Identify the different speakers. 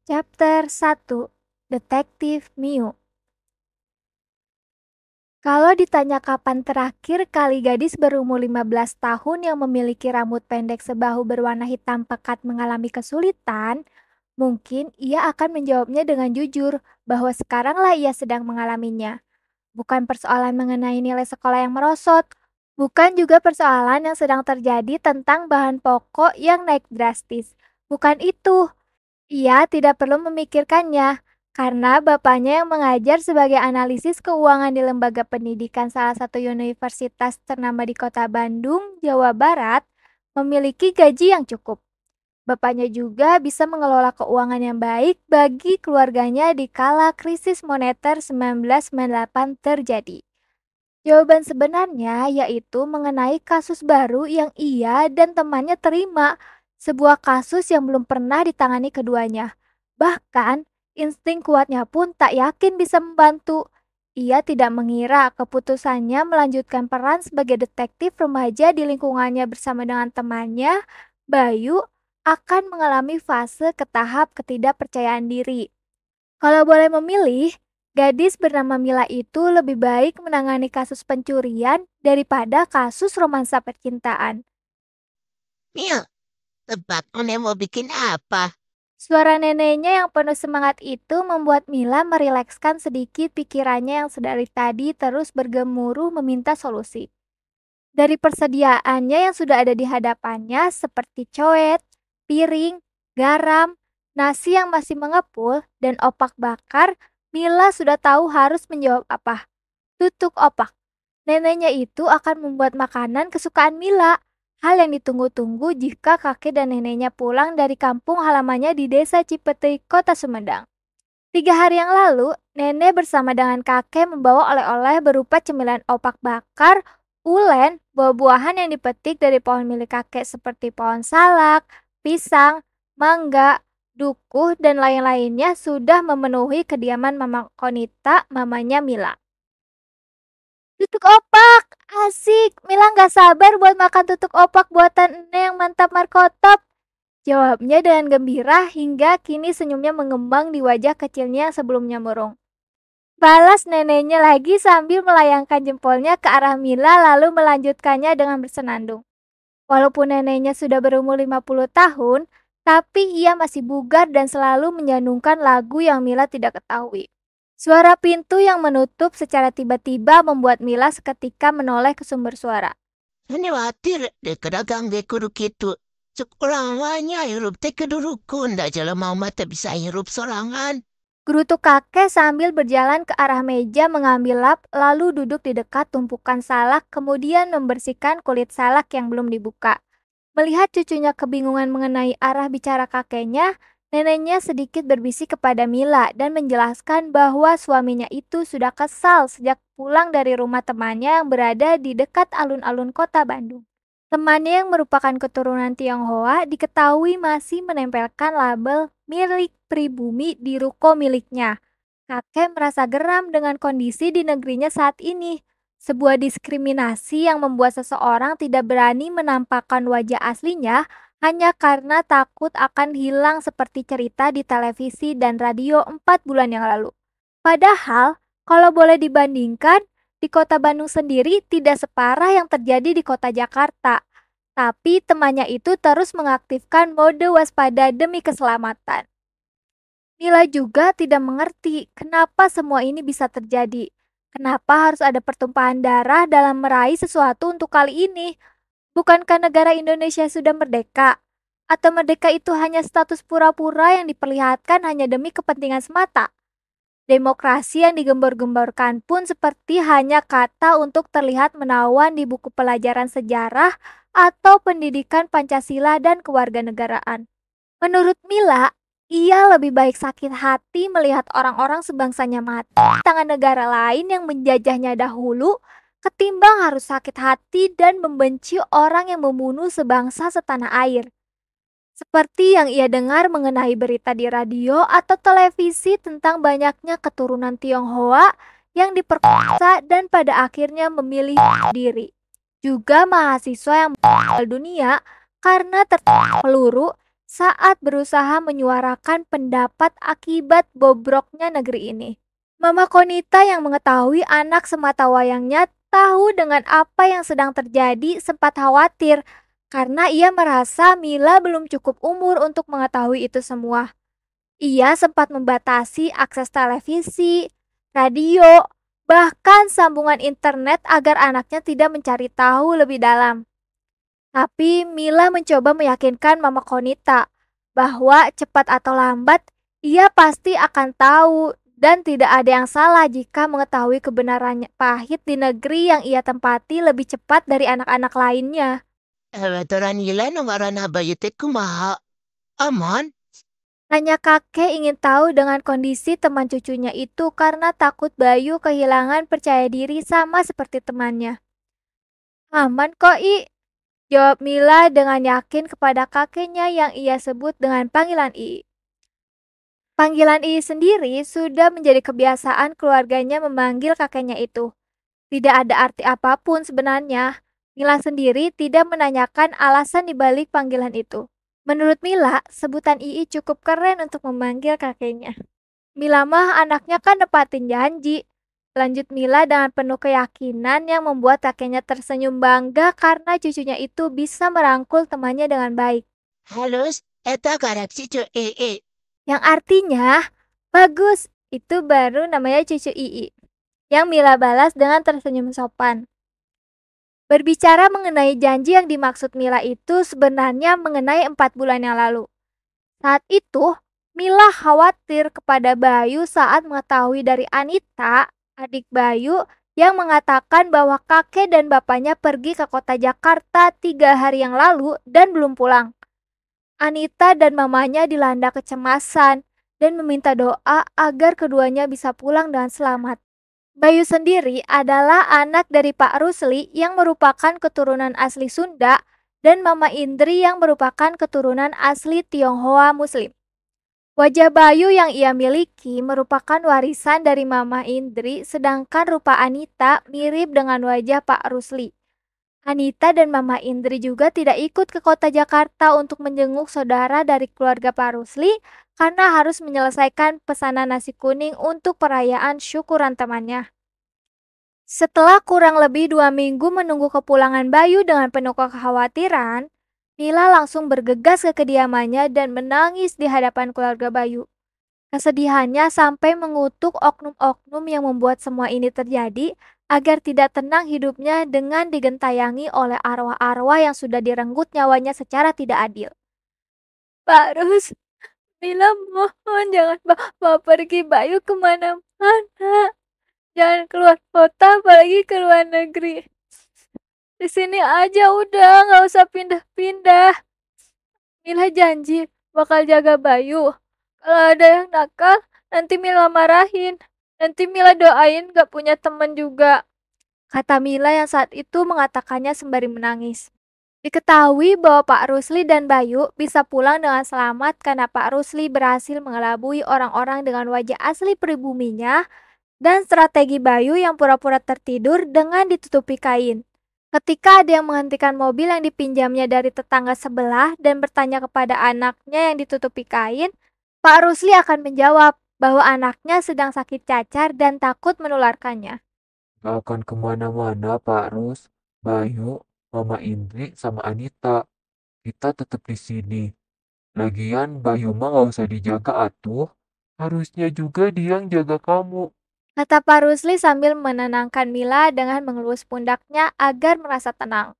Speaker 1: Chapter 1. Detektif Miu. Kalau ditanya kapan terakhir kali gadis berumur 15 tahun yang memiliki rambut pendek sebahu berwarna hitam pekat mengalami kesulitan, mungkin ia akan menjawabnya dengan jujur bahwa sekaranglah ia sedang mengalaminya. Bukan persoalan mengenai nilai sekolah yang merosot, bukan juga persoalan yang sedang terjadi tentang bahan pokok yang naik drastis. Bukan itu. Ia tidak perlu memikirkannya, karena bapaknya yang mengajar sebagai analisis keuangan di lembaga pendidikan salah satu universitas ternama di kota Bandung, Jawa Barat, memiliki gaji yang cukup. Bapaknya juga bisa mengelola keuangan yang baik bagi keluarganya di kala krisis moneter 1998 terjadi. Jawaban sebenarnya yaitu mengenai kasus baru yang ia dan temannya terima, sebuah kasus yang belum pernah ditangani keduanya. Bahkan, insting kuatnya pun tak yakin bisa membantu. Ia tidak mengira keputusannya melanjutkan peran sebagai detektif remaja di lingkungannya bersama dengan temannya, Bayu, akan mengalami fase ke tahap ketidakpercayaan diri. Kalau boleh memilih, gadis bernama Mila itu lebih baik menangani kasus pencurian daripada kasus romansa percintaan.
Speaker 2: Mil, tebak Nenek mau bikin apa?
Speaker 1: Suara neneknya yang penuh semangat itu membuat Mila merilekskan sedikit pikirannya yang sedari tadi terus bergemuruh meminta solusi. Dari persediaannya yang sudah ada di hadapannya seperti coet, piring, garam, nasi yang masih mengepul, dan opak bakar, Mila sudah tahu harus menjawab apa. Tutuk opak. Neneknya itu akan membuat makanan kesukaan Mila. Hal yang ditunggu-tunggu jika kakek dan neneknya pulang dari kampung halamannya di desa Cipete, kota Sumedang. 3 hari yang lalu, nenek bersama dengan kakek membawa oleh-oleh berupa cemilan opak bakar, ulen, buah-buahan yang dipetik dari pohon milik kakek seperti pohon salak, pisang, mangga, dukuh, dan lain-lainnya sudah memenuhi kediaman Mama Konita, mamanya Mila. Tutuk opak! Asik! Mila nggak sabar buat makan tutuk opak buatan nenek yang mantap markotop. Jawabnya dengan gembira hingga kini senyumnya mengembang di wajah kecilnya yang sebelumnya murung. Balas neneknya lagi sambil melayangkan jempolnya ke arah Mila lalu melanjutkannya dengan bersenandung. Walaupun neneknya sudah berumur 50 tahun, tapi ia masih bugar dan selalu menyanungkan lagu yang Mila tidak ketahui. Suara pintu yang menutup secara tiba-tiba membuat Mila seketika menoleh ke sumber suara.
Speaker 2: Nenek khawatir deh kedagang deh kudu gitu. Sekurang wanya hirup teh keduru kunda jalan mau mata bisa hirup sorangan.
Speaker 1: Gerutu kakek sambil berjalan ke arah meja mengambil lap lalu duduk di dekat tumpukan salak kemudian membersihkan kulit salak yang belum dibuka. Melihat cucunya kebingungan mengenai arah bicara kakeknya, neneknya sedikit berbisik kepada Mila dan menjelaskan bahwa suaminya itu sudah kesal sejak pulang dari rumah temannya yang berada di dekat alun-alun kota Bandung. Temannya yang merupakan keturunan Tionghoa diketahui masih menempelkan label milik pribumi di ruko miliknya. Kakek merasa geram dengan kondisi di negerinya saat ini. Sebuah diskriminasi yang membuat seseorang tidak berani menampakkan wajah aslinya hanya karena takut akan hilang seperti cerita di televisi dan radio 4 bulan yang lalu. Padahal, kalau boleh dibandingkan, di kota Bandung sendiri tidak separah yang terjadi di kota Jakarta. Tapi temannya itu terus mengaktifkan mode waspada demi keselamatan. Mila juga tidak mengerti kenapa semua ini bisa terjadi. Kenapa harus ada pertumpahan darah dalam meraih sesuatu untuk kali ini? Bukankah negara Indonesia sudah merdeka? Atau merdeka itu hanya status pura-pura yang diperlihatkan hanya demi kepentingan semata? Demokrasi yang digembar-gemborkan pun seperti hanya kata untuk terlihat menawan di buku pelajaran sejarah atau pendidikan Pancasila dan kewarganegaraan. Menurut Mila, ia lebih baik sakit hati melihat orang-orang sebangsanya mati di tangan negara lain yang menjajahnya dahulu, ketimbang harus sakit hati dan membenci orang yang membunuh sebangsa setanah air. Seperti yang ia dengar mengenai berita di radio atau televisi tentang banyaknya keturunan Tionghoa yang diperkosa dan pada akhirnya memilih diri. Juga mahasiswa yang meninggal dunia karena tertembak peluru saat berusaha menyuarakan pendapat akibat bobroknya negeri ini. Mama Konita yang mengetahui anak sematawayangnya tahu dengan apa yang sedang terjadi sempat khawatir karena ia merasa Mila belum cukup umur untuk mengetahui itu semua. Ia sempat membatasi akses televisi, radio, bahkan sambungan internet agar anaknya tidak mencari tahu lebih dalam. Tapi Mila mencoba meyakinkan Mama Konita bahwa cepat atau lambat ia pasti akan tahu dan tidak ada yang salah jika mengetahui kebenarannya pahit di negeri yang ia tempati lebih cepat dari anak-anak lainnya.
Speaker 2: Tora nila no marana bayete kumaha. Aman?
Speaker 1: Tanya kakek ingin tahu dengan kondisi teman cucunya itu karena takut Bayu kehilangan percaya diri sama seperti temannya. Aman kok, jawab Mila dengan yakin kepada kakeknya yang ia sebut dengan panggilan I. Panggilan I sendiri sudah menjadi kebiasaan keluarganya memanggil kakeknya itu. Tidak ada arti apapun sebenarnya. Mila sendiri tidak menanyakan alasan dibalik panggilan itu. Menurut Mila, sebutan Ii cukup keren untuk memanggil kakeknya. Mila mah anaknya kan nepatin janji. Lanjut Mila dengan penuh keyakinan yang membuat kakeknya tersenyum bangga karena cucunya itu bisa merangkul temannya dengan baik.
Speaker 2: Halus, eta karak cucu ee.
Speaker 1: Yang artinya, bagus, itu baru namanya cucu Ii. Yang Mila balas dengan tersenyum sopan. Berbicara mengenai janji yang dimaksud Mila itu sebenarnya mengenai 4 bulan yang lalu. Saat itu, Mila khawatir kepada Bayu saat mengetahui dari Anita, adik Bayu, yang mengatakan bahwa kakek dan bapaknya pergi ke kota Jakarta 3 hari yang lalu dan belum pulang. Anita dan mamanya dilanda kecemasan dan meminta doa agar keduanya bisa pulang dengan selamat. Bayu sendiri adalah anak dari Pak Rusli yang merupakan keturunan asli Sunda dan Mama Indri yang merupakan keturunan asli Tionghoa Muslim. Wajah Bayu yang ia miliki merupakan warisan dari Mama Indri, sedangkan rupa Anita mirip dengan wajah Pak Rusli. Anita dan Mama Indri juga tidak ikut ke kota Jakarta untuk menjenguk saudara dari keluarga Pak Rusli karena harus menyelesaikan pesanan nasi kuning untuk perayaan syukuran temannya. Setelah kurang lebih 2 minggu menunggu kepulangan Bayu dengan penuh kekhawatiran, Mila langsung bergegas ke kediamannya dan menangis di hadapan keluarga Bayu. Kesedihannya sampai mengutuk oknum-oknum yang membuat semua ini terjadi agar tidak tenang hidupnya dengan digentayangi oleh arwah-arwah yang sudah direnggut nyawanya secara tidak adil. Pak Rus, Mila mohon jangan bawa pergi Bayu kemana-mana. Jangan keluar kota apalagi ke luar negeri. Di sini aja udah, nggak usah pindah-pindah. Mila janji bakal jaga Bayu. Kalau ada yang nakal, nanti Mila marahin. Nanti Mila doain gak punya teman juga. Kata Mila yang saat itu mengatakannya sembari menangis. Diketahui bahwa Pak Rusli dan Bayu bisa pulang dengan selamat karena Pak Rusli berhasil mengelabui orang-orang dengan wajah asli pribuminya dan strategi Bayu yang pura-pura tertidur dengan ditutupi kain. Ketika ada yang menghentikan mobil yang dipinjamnya dari tetangga sebelah dan bertanya kepada anaknya yang ditutupi kain, Pak Rusli akan menjawab bahwa anaknya sedang sakit cacar dan takut menularkannya.
Speaker 3: Gak akan kemana-mana, Pak Rus, Bayu, Mama Indri, sama Anita. Kita tetap di sini. Lagian Bayu mah gak usah dijaga atuh. Harusnya juga dia yang jaga kamu.
Speaker 1: Kata Pak Rusli sambil menenangkan Mila dengan mengelus pundaknya agar merasa tenang.